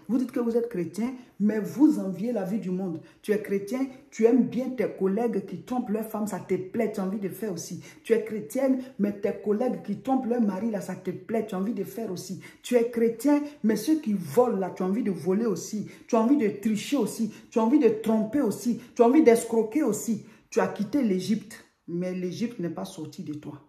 Vous dites que vous êtes chrétien, mais vous enviez la vie du monde. Tu es chrétien, tu aimes bien tes collègues qui trompent leur femme, ça te plaît, tu as envie de faire aussi. Tu es chrétienne, mais tes collègues qui trompent leur mari, là, ça te plaît, tu as envie de faire aussi. Tu es chrétien, mais ceux qui volent, là, tu as envie de voler aussi. Tu as envie de tricher aussi. Tu as envie de tromper aussi. Tu as envie d'escroquer aussi. Tu as quitté l'Égypte, mais l'Égypte n'est pas sortie de toi.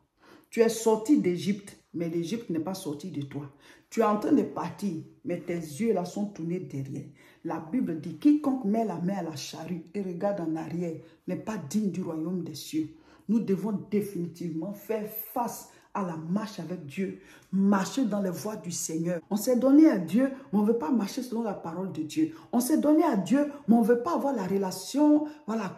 Tu es sorti d'Égypte, mais l'Égypte n'est pas sortie de toi. Tu es en train de partir, mais tes yeux là sont tournés derrière. La Bible dit, quiconque met la main à la charrue et regarde en arrière n'est pas digne du royaume des cieux. Nous devons définitivement faire face à la marche avec Dieu, marcher dans les voies du Seigneur. On s'est donné à Dieu, mais on ne veut pas marcher selon la parole de Dieu. On s'est donné à Dieu, mais on ne veut pas avoir la relation, voilà,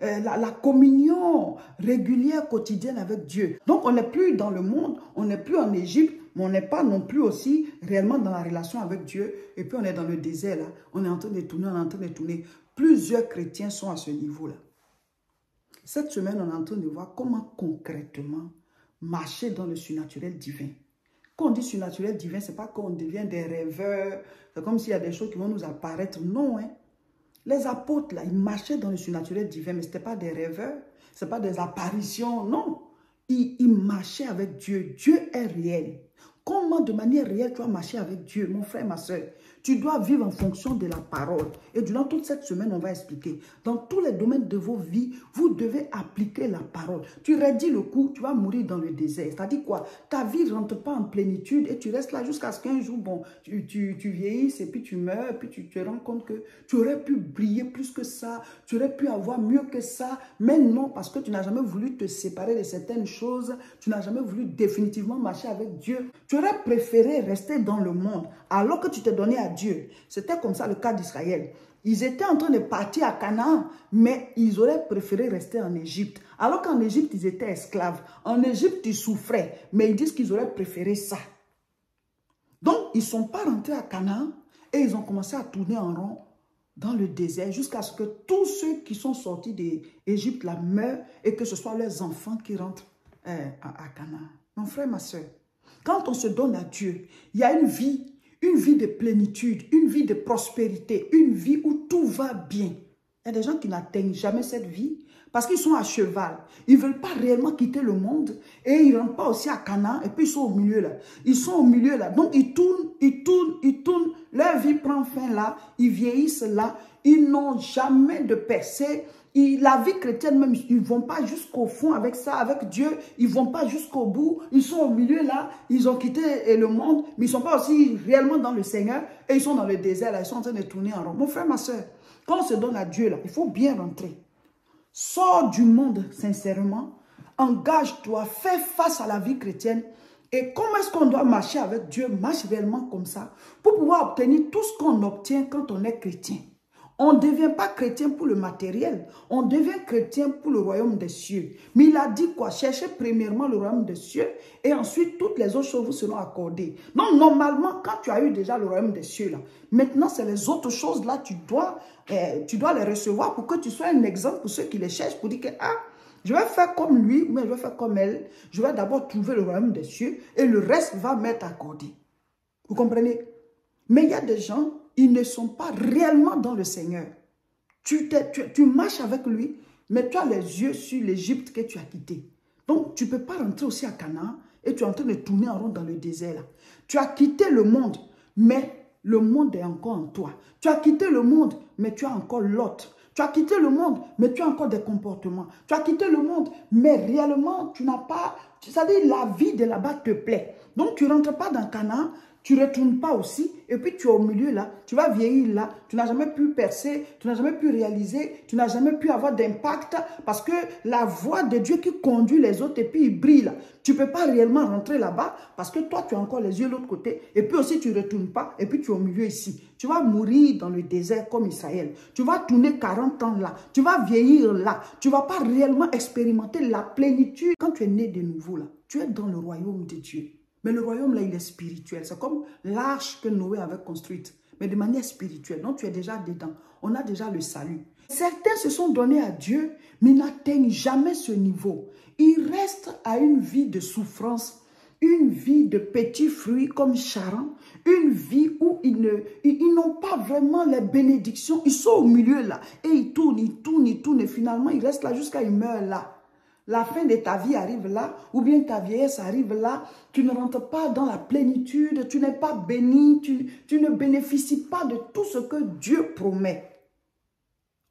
la communion régulière, quotidienne avec Dieu. Donc, on n'est plus dans le monde, on n'est plus en Égypte, mais on n'est pas non plus aussi réellement dans la relation avec Dieu. Et puis, on est dans le désert, là. On est en train de tourner, on est en train de tourner. Plusieurs chrétiens sont à ce niveau-là. Cette semaine, on est en train de voir comment concrètement marcher dans le surnaturel divin. Quand on dit surnaturel divin, ce n'est pas qu'on devient des rêveurs, c'est comme s'il y a des choses qui vont nous apparaître. Non, hein. Les apôtres, là, ils marchaient dans le surnaturel divin, mais ce n'était pas des rêveurs, ce n'est pas des apparitions, non. Ils marchaient avec Dieu. Dieu est réel. Comment de manière réelle tu vas marcher avec Dieu, mon frère, ma soeur? Tu dois vivre en fonction de la parole. Et durant toute cette semaine, on va expliquer. Dans tous les domaines de vos vies, vous devez appliquer la parole. Tu raidis le coup, tu vas mourir dans le désert. C'est-à-dire quoi? Ta vie ne rentre pas en plénitude et tu restes là jusqu'à ce qu'un jour, bon, tu vieillisses et puis tu meurs. Et puis tu te rends compte que tu aurais pu briller plus que ça. Tu aurais pu avoir mieux que ça. Mais non, parce que tu n'as jamais voulu te séparer de certaines choses. Tu n'as jamais voulu définitivement marcher avec Dieu. Tu aurais préféré rester dans le monde alors que tu t'es donné à Dieu. C'était comme ça le cas d'Israël. Ils étaient en train de partir à Canaan, mais ils auraient préféré rester en Égypte. Alors qu'en Égypte, ils étaient esclaves. En Égypte, ils souffraient, mais ils disent qu'ils auraient préféré ça. Donc, ils ne sont pas rentrés à Canaan et ils ont commencé à tourner en rond dans le désert jusqu'à ce que tous ceux qui sont sortis d'Égypte là meurent et que ce soit leurs enfants qui rentrent à Canaan. Mon frère, ma soeur, quand on se donne à Dieu, il y a une vie de plénitude, une vie de prospérité, une vie où tout va bien. Il y a des gens qui n'atteignent jamais cette vie parce qu'ils sont à cheval. Ils ne veulent pas réellement quitter le monde et ils ne rentrent pas aussi à Canaan et puis ils sont au milieu là. Ils sont au milieu là. Donc ils tournent, ils tournent, ils tournent. Leur vie prend fin là. Ils vieillissent là. Ils n'ont jamais de percée. La vie chrétienne même, ils ne vont pas jusqu'au fond avec ça, avec Dieu. Ils ne vont pas jusqu'au bout. Ils sont au milieu là. Ils ont quitté le monde, mais ils ne sont pas aussi réellement dans le Seigneur. Et ils sont dans le désert là. Ils sont en train de tourner en rond. Mon frère, ma soeur, quand on se donne à Dieu là, il faut bien rentrer. Sors du monde sincèrement. Engage-toi. Fais face à la vie chrétienne. Et comment est-ce qu'on doit marcher avec Dieu? Marche réellement comme ça pour pouvoir obtenir tout ce qu'on obtient quand on est chrétien. On ne devient pas chrétien pour le matériel. On devient chrétien pour le royaume des cieux. Mais il a dit quoi? Cherchez premièrement le royaume des cieux et ensuite toutes les autres choses vous seront accordées. Donc normalement, quand tu as eu déjà le royaume des cieux là, maintenant c'est les autres choses là, tu dois les recevoir pour que tu sois un exemple pour ceux qui les cherchent, pour dire que je vais faire comme lui, mais je vais faire comme elle. Je vais d'abord trouver le royaume des cieux et le reste va m'être accordé. Vous comprenez? Mais il y a des gens, ils ne sont pas réellement dans le Seigneur. Tu marches avec lui, mais tu as les yeux sur l'Égypte que tu as quitté. Donc, tu ne peux pas rentrer aussi à Canaan et tu es en train de tourner en rond dans le désert. Là. Tu as quitté le monde, mais le monde est encore en toi. Tu as quitté le monde, mais tu as encore l'autre. Tu as quitté le monde, mais tu as encore des comportements. Tu as quitté le monde, mais réellement, tu n'as pas... C'est-à-dire, la vie de là-bas te plaît. Donc, tu ne rentres pas dans Canaan, tu ne retournes pas aussi, et puis tu es au milieu là, tu vas vieillir là, tu n'as jamais pu percer, tu n'as jamais pu réaliser, tu n'as jamais pu avoir d'impact, parce que la voix de Dieu qui conduit les autres, et puis il brille là, tu ne peux pas réellement rentrer là-bas, parce que toi tu as encore les yeux de l'autre côté, et puis aussi tu ne retournes pas, et puis tu es au milieu ici. Tu vas mourir dans le désert comme Israël, tu vas tourner 40 ans là, tu vas vieillir là, tu ne vas pas réellement expérimenter la plénitude. Quand tu es né de nouveau là, tu es dans le royaume de Dieu. Mais le royaume, là, il est spirituel. C'est comme l'arche que Noé avait construite, mais de manière spirituelle. Donc, tu es déjà dedans. On a déjà le salut. Certains se sont donnés à Dieu, mais n'atteignent jamais ce niveau. Ils restent à une vie de souffrance, une vie de petits fruits comme Charan, Une vie où ils n'ont pas vraiment les bénédictions. Ils sont au milieu là. Et ils tournent, ils tournent, ils tournent. Et finalement, ils restent là jusqu'à ils meurent là. La fin de ta vie arrive là. Ou bien ta vieillesse arrive là. Tu ne rentres pas dans la plénitude. Tu n'es pas béni. Tu ne bénéficies pas de tout ce que Dieu promet.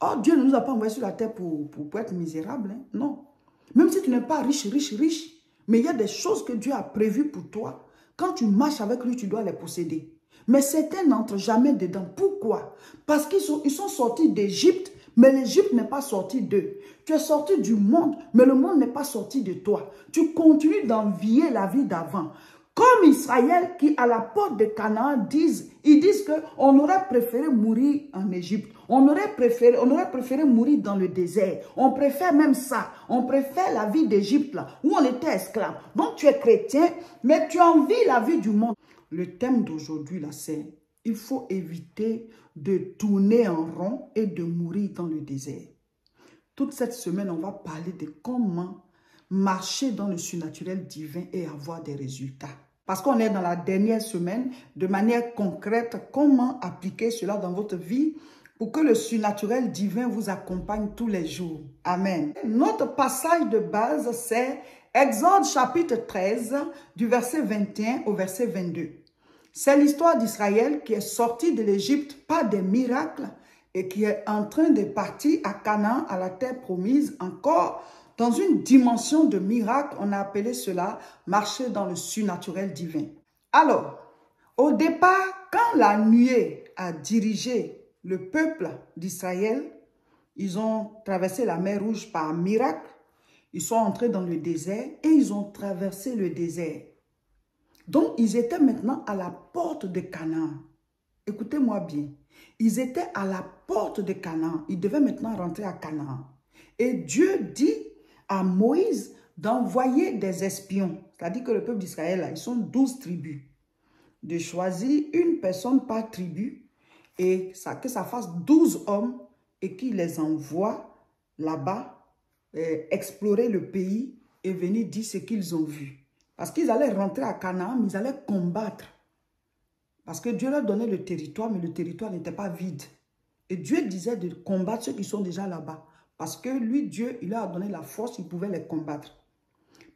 Oh, Dieu ne nous a pas envoyés sur la terre pour être misérables. Hein? Non. Même si tu n'es pas riche, riche, riche. Mais il y a des choses que Dieu a prévues pour toi. Quand tu marches avec lui, tu dois les posséder. Mais certains n'entrent jamais dedans. Pourquoi? Parce qu'ils sont sortis d'Égypte, mais l'Égypte n'est pas sortie d'eux. Tu es sorti du monde, mais le monde n'est pas sorti de toi. Tu continues d'envier la vie d'avant. Comme Israël qui, à la porte de Canaan, ils disent qu'on aurait préféré mourir en Égypte. On aurait préféré mourir dans le désert. On préfère même ça. On préfère la vie d'Égypte là, où on était esclave. Donc tu es chrétien, mais tu envies la vie du monde. Le thème d'aujourd'hui là, c'est il faut éviter de tourner en rond et de mourir dans le désert. Toute cette semaine, on va parler de comment marcher dans le surnaturel divin et avoir des résultats. Parce qu'on est dans la dernière semaine, de manière concrète, comment appliquer cela dans votre vie pour que le surnaturel divin vous accompagne tous les jours. Amen. Notre passage de base, c'est Exode chapitre 13, du verset 21 au verset 22. C'est l'histoire d'Israël qui est sorti de l'Égypte par des miracles et qui est en train de partir à Canaan, à la terre promise, encore dans une dimension de miracle. On a appelé cela marcher dans le surnaturel divin. Alors, au départ, quand la nuée a dirigé le peuple d'Israël, ils ont traversé la mer Rouge par miracle, ils sont entrés dans le désert et ils ont traversé le désert. Donc, ils étaient maintenant à la porte de Canaan. Écoutez-moi bien. Ils étaient à la porte de Canaan. Ils devaient maintenant rentrer à Canaan. Et Dieu dit à Moïse d'envoyer des espions. C'est-à-dire que le peuple d'Israël, ils sont 12 tribus. De choisir une personne par tribu et que ça fasse 12 hommes et qu'ils les envoient là-bas, explorer le pays et venir dire ce qu'ils ont vu. Parce qu'ils allaient rentrer à Canaan, mais ils allaient combattre. Parce que Dieu leur donnait le territoire, mais le territoire n'était pas vide. Et Dieu disait de combattre ceux qui sont déjà là-bas. Parce que lui, Dieu, il leur a donné la force, il pouvait les combattre.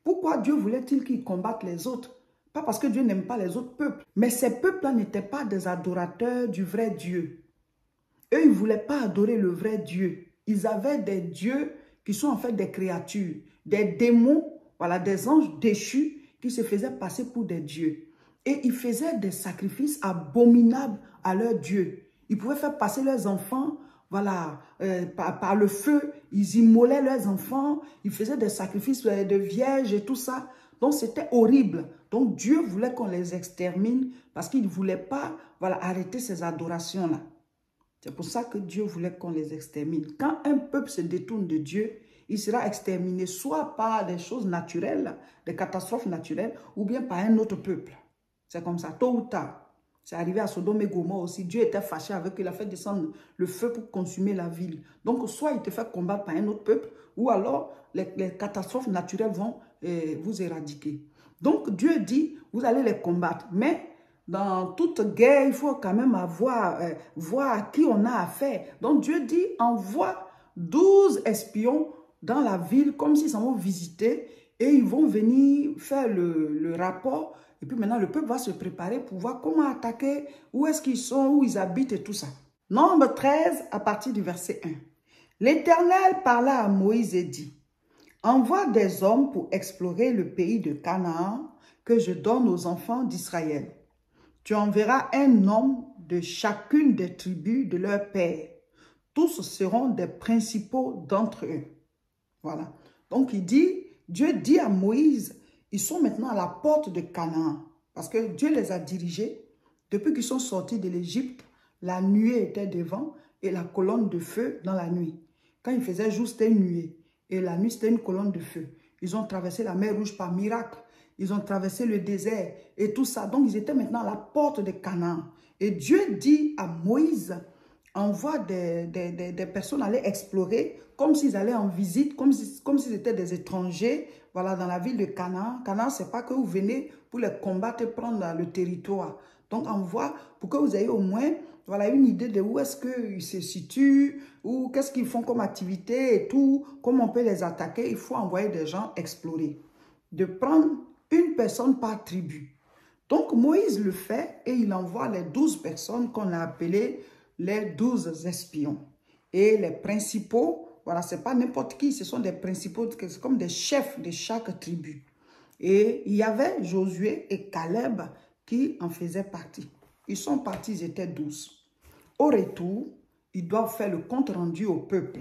Pourquoi Dieu voulait-il qu'ils combattent les autres? Pas parce que Dieu n'aime pas les autres peuples. Mais ces peuples-là n'étaient pas des adorateurs du vrai Dieu. Eux, ils ne voulaient pas adorer le vrai Dieu. Ils avaient des dieux qui sont en fait des créatures, des démons, voilà, des anges déchus qui se faisaient passer pour des dieux. Et ils faisaient des sacrifices abominables à leurs dieux. Ils pouvaient faire passer leurs enfants, voilà, par le feu. Ils immolaient leurs enfants. Ils faisaient des sacrifices de vierges et tout ça. Donc, c'était horrible. Donc, Dieu voulait qu'on les extermine parce qu'il ne voulait pas, voilà, arrêter ces adorations-là. C'est pour ça que Dieu voulait qu'on les extermine. Quand un peuple se détourne de Dieu, il sera exterminé soit par des choses naturelles, des catastrophes naturelles, ou bien par un autre peuple. C'est comme ça, tôt ou tard. C'est arrivé à Sodome et Gomorrhe aussi. Dieu était fâché avec eux, il a fait descendre le feu pour consumer la ville. Donc, soit il te fait combattre par un autre peuple, ou alors les catastrophes naturelles vont vous éradiquer. Donc, Dieu dit, vous allez les combattre. Mais dans toute guerre, il faut quand même voir à qui on a affaire. Donc, Dieu dit, envoie 12 espions dans la ville, comme s'ils s'en vont visiter, et ils vont venir faire le rapport. Et puis maintenant, le peuple va se préparer pour voir comment attaquer, où est-ce qu'ils sont, où ils habitent et tout ça. Nombre 13, à partir du verset 1. L'Éternel parla à Moïse et dit, « Envoie des hommes pour explorer le pays de Canaan que je donne aux enfants d'Israël. Tu enverras un homme de chacune des tribus de leur père. Tous seront des principaux d'entre eux. » Voilà. Donc, Dieu dit à Moïse, ils sont maintenant à la porte de Canaan. Parce que Dieu les a dirigés. Depuis qu'ils sont sortis de l'Égypte, la nuée était devant et la colonne de feu dans la nuit. Quand il faisait jour, c'était une nuée. Et la nuit, c'était une colonne de feu. Ils ont traversé la mer Rouge par miracle. Ils ont traversé le désert et tout ça. Donc, ils étaient maintenant à la porte de Canaan. Et Dieu dit à Moïse, envoie des personnes aller explorer, comme s'ils allaient en visite, comme s'ils étaient des étrangers, voilà, dans la ville de Canaan. Canaan, ce n'est pas que vous venez pour les combattre et prendre le territoire. Donc, on voit pour que vous ayez au moins voilà, une idée de où est-ce qu'ils se situent, ou qu'est-ce qu'ils font comme activité et tout, comment on peut les attaquer. Il faut envoyer des gens explorer. De prendre une personne par tribu. Donc, Moïse le fait et il envoie les 12 personnes qu'on a appelées les 12 espions. Et les principaux, voilà, ce n'est pas n'importe qui, ce sont des principaux, c'est comme des chefs de chaque tribu. Et il y avait Josué et Caleb qui en faisaient partie. Ils sont partis, ils étaient 12. Au retour, ils doivent faire le compte rendu au peuple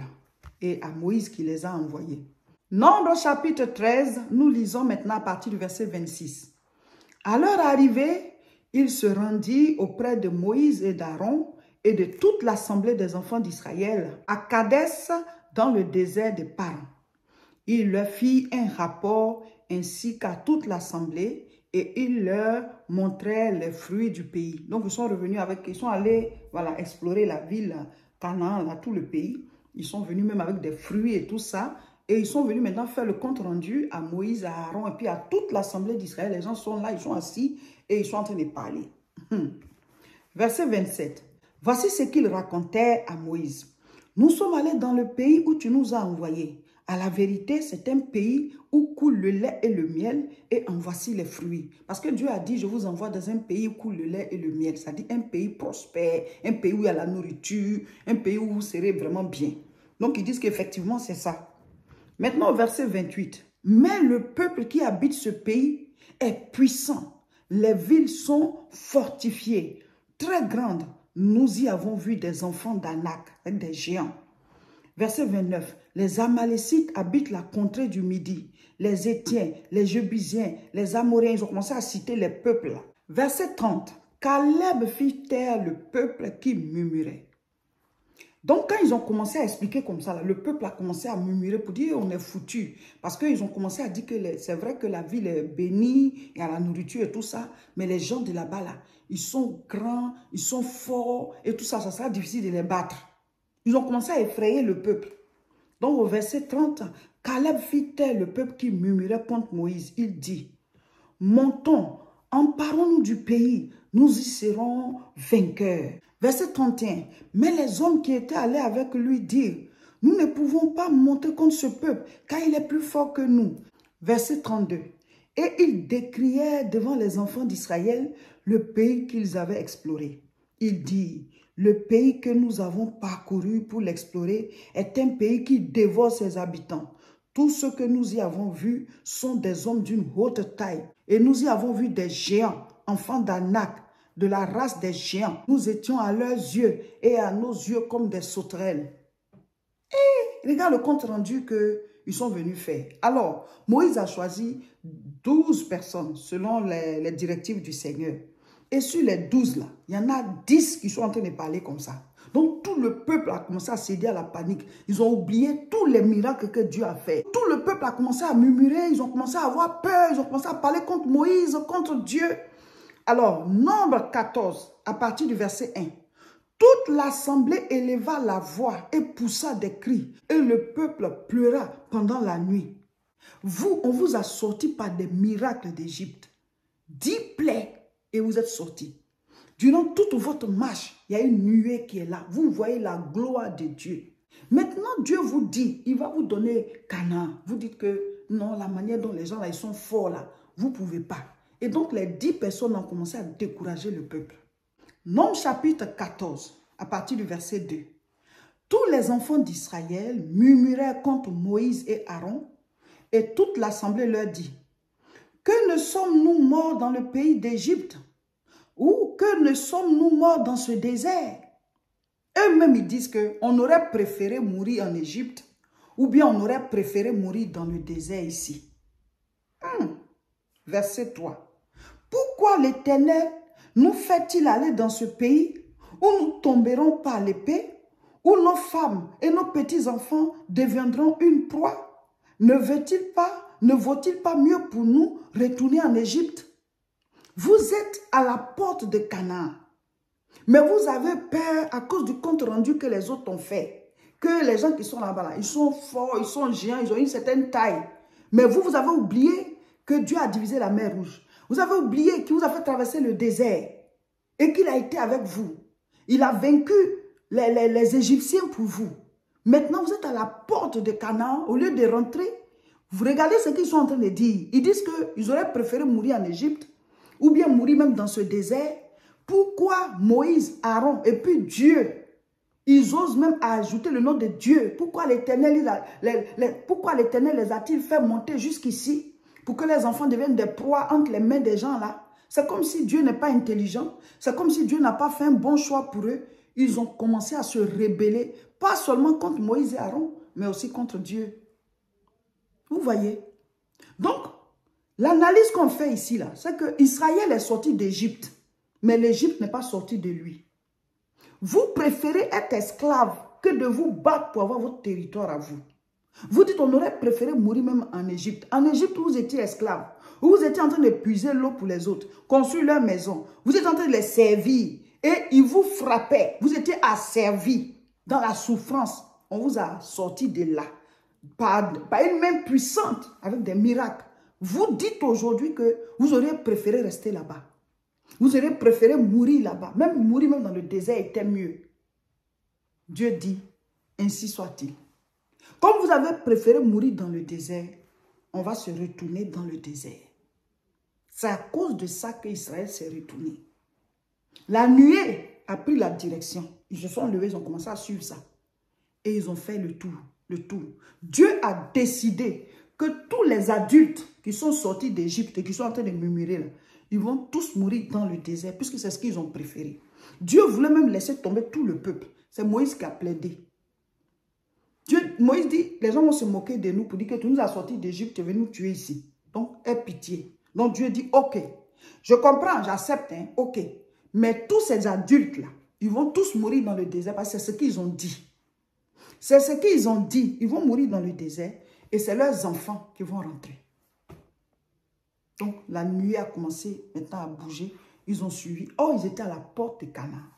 et à Moïse qui les a envoyés. Nombre chapitre 13, nous lisons maintenant à partir du verset 26. À leur arrivée, il se rendit auprès de Moïse et d'Aaron et de toute l'assemblée des enfants d'Israël à Kadès dans le désert de Paran. Il leur fit un rapport ainsi qu'à toute l'assemblée et il leur montrait les fruits du pays. Donc ils sont revenus ils sont allés voilà, explorer la ville Canaan, là, tout le pays. Ils sont venus même avec des fruits et tout ça. Et ils sont venus maintenant faire le compte rendu à Moïse, à Aaron et puis à toute l'assemblée d'Israël. Les gens sont là, ils sont assis et ils sont en train de parler. Verset 27. Voici ce qu'ils racontaient à Moïse. Nous sommes allés dans le pays où tu nous as envoyés. À la vérité, c'est un pays où coule le lait et le miel et en voici les fruits. Parce que Dieu a dit, je vous envoie dans un pays où coule le lait et le miel. C'est-à-dire un pays prospère, un pays où il y a la nourriture, un pays où vous serez vraiment bien. Donc ils disent qu'effectivement c'est ça. Maintenant au verset 28. Mais le peuple qui habite ce pays est puissant. Les villes sont fortifiées, très grandes. Nous y avons vu des enfants d'Anak, des géants. Verset 29. Les Amalécites habitent la contrée du Midi. Les Étiens, les Jébusiens, les Amoréens, ils ont commencé à citer les peuples là. Verset 30. Caleb fit taire le peuple qui murmurait. Donc, quand ils ont commencé à expliquer comme ça, là, le peuple a commencé à murmurer pour dire on est foutu. Parce qu'ils ont commencé à dire que c'est vrai que la ville est bénie, il y a la nourriture et tout ça, mais les gens de là-bas, là, ils sont grands, ils sont forts et tout ça, ça sera difficile de les battre. Ils ont commencé à effrayer le peuple. Donc, au verset 30, Caleb fit taire le peuple qui murmurait contre Moïse. Il dit, montons, emparons-nous du pays, nous y serons vainqueurs. Verset 31. Mais les hommes qui étaient allés avec lui dirent, nous ne pouvons pas monter contre ce peuple, car il est plus fort que nous. Verset 32. Et ils décrièrent devant les enfants d'Israël le pays qu'ils avaient exploré. Il dit, le pays que nous avons parcouru pour l'explorer est un pays qui dévore ses habitants. Tous ceux que nous y avons vus sont des hommes d'une haute taille. Et nous y avons vu des géants, enfants d'Anak, de la race des géants. Nous étions à leurs yeux et à nos yeux comme des sauterelles. Et regarde le compte rendu qu'ils sont venus faire. Alors, Moïse a choisi 12 personnes selon les directives du Seigneur. Et sur les 12 là, il y en a 10 qui sont en train de parler comme ça. Donc tout le peuple a commencé à céder à la panique. Ils ont oublié tous les miracles que Dieu a fait. Tout le peuple a commencé à murmurer, ils ont commencé à avoir peur, ils ont commencé à parler contre Moïse, contre Dieu. Alors, Nombre 14, à partir du verset 1. Toute l'assemblée éleva la voix et poussa des cris. Et le peuple pleura pendant la nuit. Vous, on vous a sorti par des miracles d'Égypte. 10 plaies. Et vous êtes sortis. Durant toute votre marche, il y a une nuée qui est là. Vous voyez la gloire de Dieu. Maintenant, Dieu vous dit, il va vous donner Canaan. Vous dites que non, la manière dont les gens là, ils sont forts là, vous ne pouvez pas. Et donc, les 10 personnes ont commencé à décourager le peuple. Nombre chapitre 14, à partir du verset 2. Tous les enfants d'Israël murmuraient contre Moïse et Aaron, et toute l'assemblée leur dit, que ne sommes-nous morts dans le pays d'Égypte? Ou que ne sommes-nous morts dans ce désert? Eux-mêmes, ils disent qu'on aurait préféré mourir en Égypte ou bien on aurait préféré mourir dans le désert ici. Verset 3. Pourquoi l'Éternel nous fait-il aller dans ce pays où nous tomberons par l'épée, où nos femmes et nos petits-enfants deviendront une proie? Ne vaut-il pas mieux pour nous retourner en Égypte? Vous êtes à la porte de Canaan, mais vous avez peur à cause du compte rendu que les autres ont fait. Que les gens qui sont là-bas, ils sont forts, ils sont géants, ils ont une certaine taille. Mais vous avez oublié que Dieu a divisé la mer Rouge. Vous avez oublié qu'il vous a fait traverser le désert. et qu'il a été avec vous. Il a vaincu les Égyptiens pour vous. Maintenant, vous êtes à la porte de Canaan. Au lieu de rentrer, vous regardez ce qu'ils sont en train de dire. Ils disent qu'ils auraient préféré mourir en Égypte ou bien mourir même dans ce désert. Pourquoi Moïse, Aaron et puis Dieu, ils osent même ajouter le nom de Dieu? Pourquoi l'Éternel les a-t-il fait monter jusqu'ici pour que les enfants deviennent des proies entre les mains des gens là? C'est comme si Dieu n'est pas intelligent. C'est comme si Dieu n'a pas fait un bon choix pour eux. Ils ont commencé à se rebeller, pas seulement contre Moïse et Aaron, mais aussi contre Dieu. Vous voyez? Donc, l'analyse qu'on fait ici, là, c'est que Israël est sorti d'Égypte, mais l'Égypte n'est pas sortie de lui. Vous préférez être esclave que de vous battre pour avoir votre territoire à vous. Vous dites, on aurait préféré mourir même en Égypte. En Égypte, vous étiez esclave. Vous étiez en train de puiser l'eau pour les autres, construire leur maison. Vous êtes en train de les servir. Et ils vous frappaient. Vous étiez asservis dans la souffrance. On vous a sorti de là. Par une main puissante, avec des miracles. Vous dites aujourd'hui que vous auriez préféré rester là-bas. Vous auriez préféré mourir là-bas. Même mourir même dans le désert était mieux. Dieu dit, ainsi soit-il. Comme vous avez préféré mourir dans le désert, on va se retourner dans le désert. C'est à cause de ça qu'Israël s'est retourné. La nuée a pris la direction. Ils se sont levés, ils ont commencé à suivre ça. Et ils ont fait le tour. Dieu a décidé que tous les adultes qui sont sortis d'Égypte et qui sont en train de murmurer là, ils vont tous mourir dans le désert puisque c'est ce qu'ils ont préféré. Dieu voulait même laisser tomber tout le peuple. C'est Moïse qui a plaidé. Moïse dit, les gens vont se moquer de nous pour dire que tu nous as sortis d'Égypte, tu es venu nous tuer ici. Donc, aie pitié. Donc, Dieu dit, ok, je comprends, j'accepte, hein, ok. Mais tous ces adultes-là, ils vont tous mourir dans le désert parce que c'est ce qu'ils ont dit. C'est ce qu'ils ont dit. Ils vont mourir dans le désert et c'est leurs enfants qui vont rentrer. Donc, la nuit a commencé maintenant à bouger. Ils ont suivi. Oh, ils étaient à la porte de Canaan.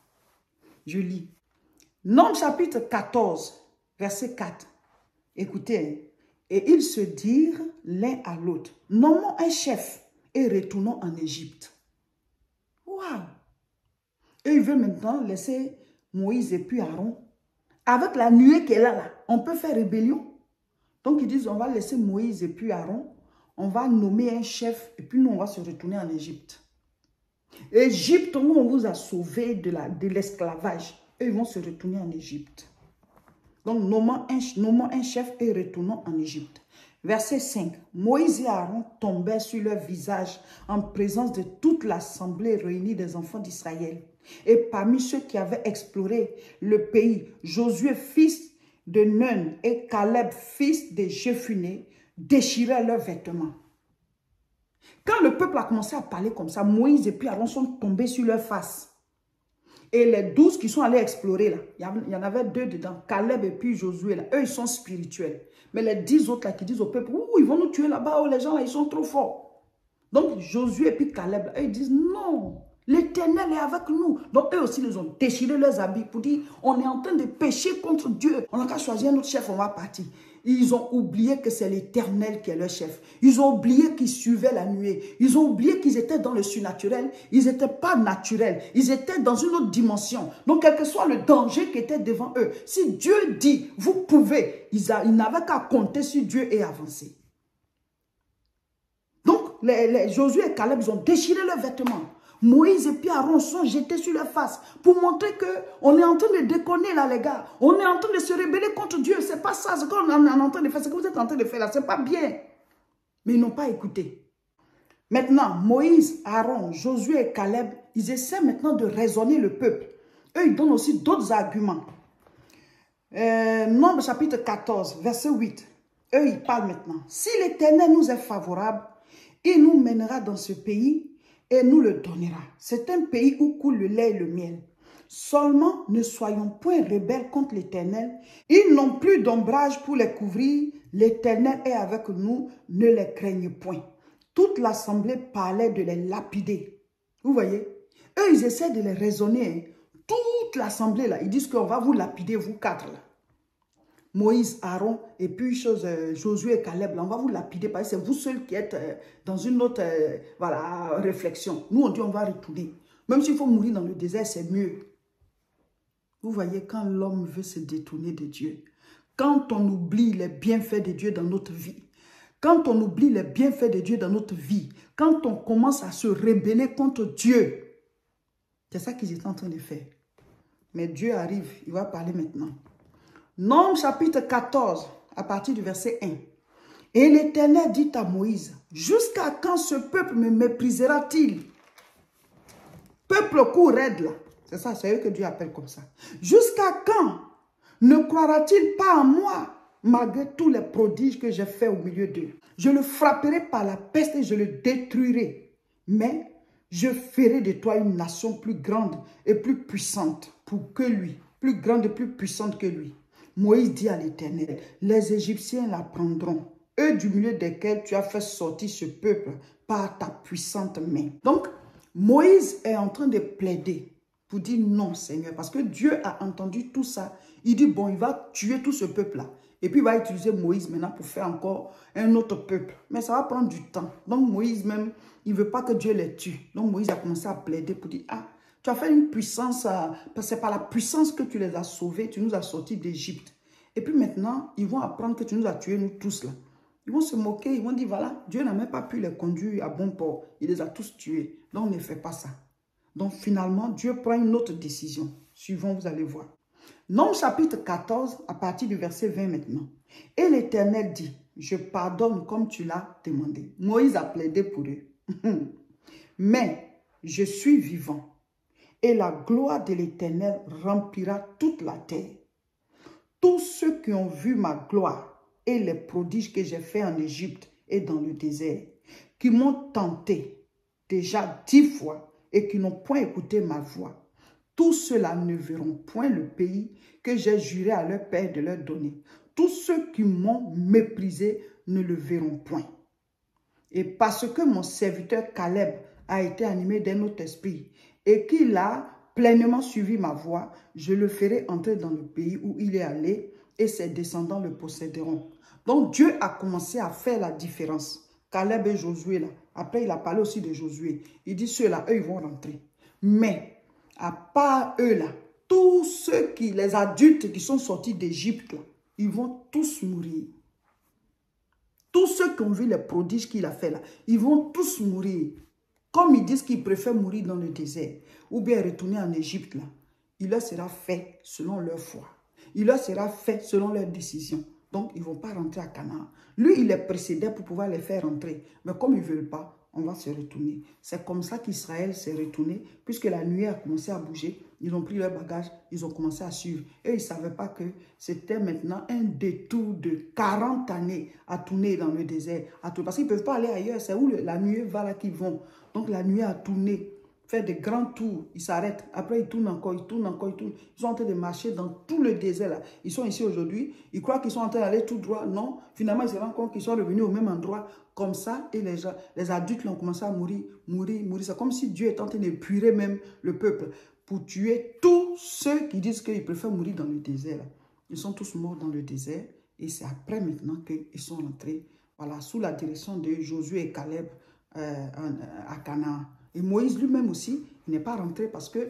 Je lis. Nombre chapitre 14, verset 4. Écoutez, et ils se dirent l'un à l'autre, nommons un chef et retournons en Égypte. Waouh! Et ils veulent maintenant laisser Moïse et puis Aaron. Avec la nuée qui est là, on peut faire rébellion. Donc ils disent, on va laisser Moïse et puis Aaron, on va nommer un chef et puis nous, on va se retourner en Égypte. Égypte, où on vous a sauvé de l'esclavage. Eux, ils vont se retourner en Égypte. Donc, nommons un chef et retournons en Égypte. Verset 5. Moïse et Aaron tombèrent sur leur visage en présence de toute l'assemblée réunie des enfants d'Israël. Et parmi ceux qui avaient exploré le pays, Josué, fils de Nun, et Caleb, fils de Jephuné, déchirèrent leurs vêtements. Quand le peuple a commencé à parler comme ça, Moïse et puis Aaron sont tombés sur leur face. Et les 12 qui sont allés explorer, là, il y en avait 2 dedans, Caleb et puis Josué, là, eux, ils sont spirituels. Mais les 10 autres là, qui disent au peuple, ouh, ils vont nous tuer là-bas, oh, les gens là, ils sont trop forts. Donc, Josué et puis Caleb, là, eux, ils disent, non, l'Éternel est avec nous. Donc, eux aussi, ils ont déchiré leurs habits pour dire, on est en train de pécher contre Dieu. On n'a qu'à choisir un autre chef, on va partir. Ils ont oublié que c'est l'Éternel qui est leur chef. Ils ont oublié qu'ils suivaient la nuée. Ils ont oublié qu'ils étaient dans le surnaturel. Ils n'étaient pas naturels. Ils étaient dans une autre dimension. Donc, quel que soit le danger qui était devant eux, si Dieu dit, vous pouvez, ils n'avaient qu'à compter sur Dieu et avancer. Donc, Josué et Caleb, ils ont déchiré leurs vêtements. Moïse et puis Aaron sont jetés sur leur face pour montrer qu'on est en train de déconner là, les gars. On est en train de se rebeller contre Dieu. C'est pas ça ce qu'on est en train de faire. Ce que vous êtes en train de faire là, c'est pas bien. Mais ils n'ont pas écouté. Maintenant, Moïse, Aaron, Josué et Caleb, ils essaient maintenant de raisonner le peuple. Eux, ils donnent aussi d'autres arguments. Nombre chapitre 14, verset 8. Eux, ils parlent maintenant. Si l'Éternel nous est favorable, il nous mènera dans ce pays et nous le donnera. C'est un pays où coule le lait et le miel. Seulement, ne soyons point rebelles contre l'Éternel. Ils n'ont plus d'ombrage pour les couvrir. L'Éternel est avec nous, ne les craignez point. Toute l'assemblée parlait de les lapider. Vous voyez? Eux, ils essaient de les raisonner. Toute l'assemblée, là, ils disent qu'on va vous lapider, vous 4, là. Moïse, Aaron, et puis Josué et Caleb, là, on va vous lapider parce que c'est vous seuls qui êtes dans une autre réflexion. Nous, on dit on va retourner. Même s'il faut mourir dans le désert, c'est mieux. Vous voyez, quand l'homme veut se détourner de Dieu, quand on oublie les bienfaits de Dieu dans notre vie, quand on oublie les bienfaits de Dieu dans notre vie, quand on commence à se rebeller contre Dieu, c'est ça qu'ils étaient en train de faire. Mais Dieu arrive, il va parler maintenant. Nombre chapitre 14, à partir du verset 1. Et l'Éternel dit à Moïse, jusqu'à quand ce peuple me méprisera-t-il? Peuple court raide là. C'est ça, c'est eux que Dieu appelle comme ça. Jusqu'à quand ne croira-t-il pas en moi, malgré tous les prodiges que j'ai faits au milieu d'eux? Je le frapperai par la peste et je le détruirai. Mais je ferai de toi une nation plus grande et plus puissante que lui. Plus grande et plus puissante que lui. Moïse dit à l'Éternel, les Égyptiens la prendront, eux du milieu desquels tu as fait sortir ce peuple par ta puissante main. Donc, Moïse est en train de plaider pour dire non, Seigneur, parce que Dieu a entendu tout ça. Il dit, bon, il va tuer tout ce peuple-là. Et puis, il va utiliser Moïse maintenant pour faire encore un autre peuple. Mais ça va prendre du temps. Donc, Moïse même, il ne veut pas que Dieu les tue. Donc, Moïse a commencé à plaider pour dire, ah, tu as fait une puissance, c'est par la puissance que tu les as sauvés, tu nous as sortis d'Égypte. Et puis maintenant, ils vont apprendre que tu nous as tués, nous tous là. Ils vont se moquer, ils vont dire, voilà, Dieu n'a même pas pu les conduire à bon port. Il les a tous tués. Donc, ne fais pas ça. Donc, finalement, Dieu prend une autre décision. Suivons, vous allez voir. Nombre chapitre 14, à partir du verset 20 maintenant. Et l'Éternel dit, je pardonne comme tu l'as demandé. Moïse a plaidé pour eux. Mais je suis vivant. Et la gloire de l'Éternel remplira toute la terre. Tous ceux qui ont vu ma gloire et les prodiges que j'ai faits en Égypte et dans le désert, qui m'ont tenté déjà 10 fois et qui n'ont point écouté ma voix, tous ceux-là ne verront point le pays que j'ai juré à leur père de leur donner. Tous ceux qui m'ont méprisé ne le verront point. Et parce que mon serviteur Caleb a été animé d'un autre esprit et qu'il a pleinement suivi ma voix, je le ferai entrer dans le pays où il est allé et ses descendants le posséderont. Donc Dieu a commencé à faire la différence. Caleb et Josué là. Après il a parlé aussi de Josué. Il dit ceux-là, eux ils vont rentrer. Mais à part eux là, tous ceux qui, les adultes qui sont sortis d'Égypte là, ils vont tous mourir. Tous ceux qui ont vu les prodiges qu'il a fait là, ils vont tous mourir. Comme ils disent qu'ils préfèrent mourir dans le désert ou bien retourner en Égypte là, il leur sera fait selon leur foi. Il leur sera fait selon leur décision. Donc, ils ne vont pas rentrer à Canaan. Lui, il les précédait pour pouvoir les faire rentrer. Mais comme ils ne veulent pas, on va se retourner. C'est comme ça qu'Israël s'est retourné, puisque la nuée a commencé à bouger. Ils ont pris leur bagage, ils ont commencé à suivre. Et ils ne savaient pas que c'était maintenant un détour de 40 années à tourner dans le désert. Parce qu'ils ne peuvent pas aller ailleurs. C'est où la nuée va là qu'ils vont. Donc la nuée a tourné, fait de grands tours. Ils s'arrêtent. Après, ils tournent encore, ils tournent encore, ils tournent. Ils sont en train de marcher dans tout le désert là. Ils sont ici aujourd'hui. Ils croient qu'ils sont en train d'aller tout droit. Non. Finalement, ils se rendent compte qu'ils sont revenus au même endroit. Comme ça, et les adultes ont commencé à mourir. C'est comme si Dieu était en train de purer même le peuple pour tuer tous ceux qui disent qu'ils préfèrent mourir dans le désert. Ils sont tous morts dans le désert. Et c'est après maintenant qu'ils sont rentrés, voilà, sous la direction de Josué et Caleb à Canaan. Et Moïse lui-même aussi, il n'est pas rentré parce que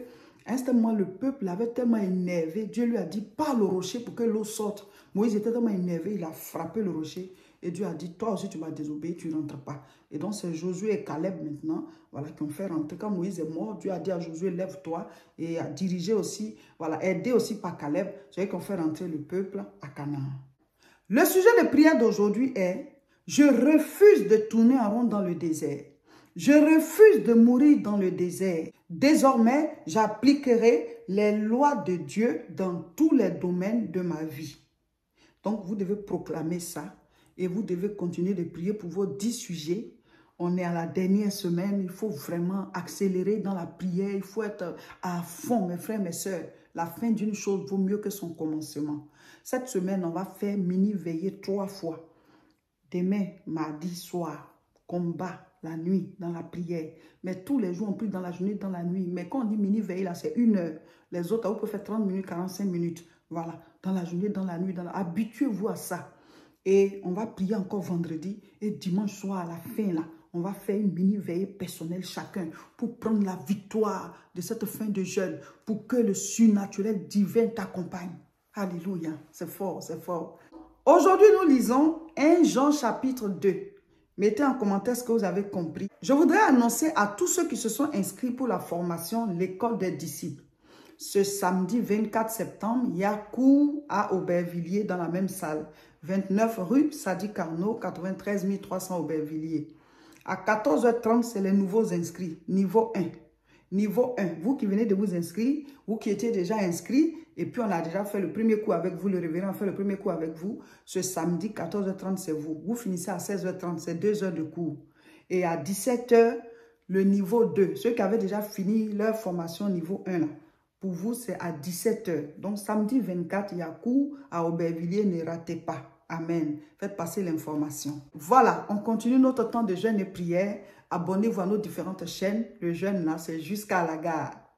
à un certain moment, le peuple l'avait tellement énervé. Dieu lui a dit, parle au rocher pour que l'eau sorte. Moïse était tellement énervé, il a frappé le rocher. Et Dieu a dit, toi aussi tu vas désobéir, tu ne rentres pas. Et donc c'est Josué et Caleb maintenant, voilà, qui ont fait rentrer. Quand Moïse est mort, Dieu a dit à Josué, lève-toi. Et a dirigé aussi, voilà, aidé aussi par Caleb. C'est eux qui ont fait rentrer le peuple à Canaan. Le sujet de prière d'aujourd'hui est, je refuse de tourner en rond dans le désert. Je refuse de mourir dans le désert. Désormais, j'appliquerai les lois de Dieu dans tous les domaines de ma vie. Donc, vous devez proclamer ça et vous devez continuer de prier pour vos 10 sujets. On est à la dernière semaine, il faut vraiment accélérer dans la prière. Il faut être à fond, mes frères, mes sœurs. La fin d'une chose vaut mieux que son commencement. Cette semaine, on va faire mini-veillée 3 fois. Demain, mardi soir, combat. La nuit, dans la prière. Mais tous les jours, on prie dans la journée, dans la nuit. Mais quand on dit mini-veille, là, c'est 1 heure. Les autres, vous pouvez faire 30 minutes, 45 minutes. Voilà, dans la journée, dans la nuit. Habituez-vous à ça. Et on va prier encore vendredi. Et dimanche soir, à la fin, là, On va faire une mini veillée personnelle chacun pour prendre la victoire de cette fin de jeûne, pour que le surnaturel divin t'accompagne. Alléluia, c'est fort, c'est fort. Aujourd'hui, nous lisons 1 Jean chapitre 2. Mettez en commentaire ce que vous avez compris. Je voudrais annoncer à tous ceux qui se sont inscrits pour la formation L'école des disciples. Ce samedi 24 septembre, il y a cours à Aubervilliers dans la même salle. 29 rue Sadi Carnot, 93 300 Aubervilliers. À 14h30, c'est les nouveaux inscrits, niveau 1. Niveau 1, vous qui venez de vous inscrire, vous qui étiez déjà inscrits, et puis on a déjà fait le premier coup avec vous, le révérend a fait le premier coup avec vous. Ce samedi, 14h30, c'est vous. Vous finissez à 16h30, c'est 2 heures de cours. Et à 17h, le niveau 2, ceux qui avaient déjà fini leur formation niveau 1, là, pour vous, c'est à 17h. Donc, samedi 24, il y a cours à Aubervilliers, ne ratez pas. Amen. Faites passer l'information. Voilà, on continue notre temps de jeûne et prière. Abonnez-vous à nos différentes chaînes. Le jeûne, là, c'est jusqu'à la gare.